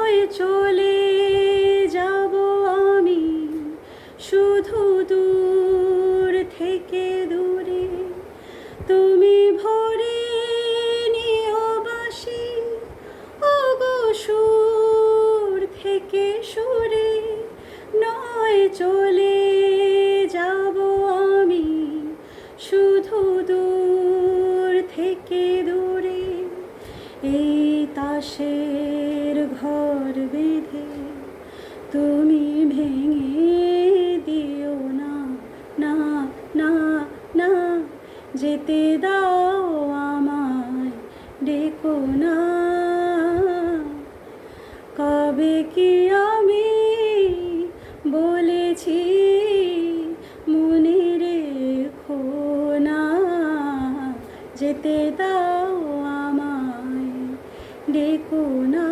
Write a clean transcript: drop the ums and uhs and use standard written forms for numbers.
নয় চলে যাব আমি শুধু দূর থেকে দূরে, তুমি ভরে নিও বাঁশি ওগো সুর থেকে সুরে। নয় চলে যাব আমি শুধু দূর থেকে দূরে, এই তাসের ঘর বেঁধে তুমি ভেঙে দিও না, না না না, যেতে দাও আমায়, ডেকো না। কবে কি আমি বলেছি মনে রেখো না, যেতে দাও আমায়, ডেকো না।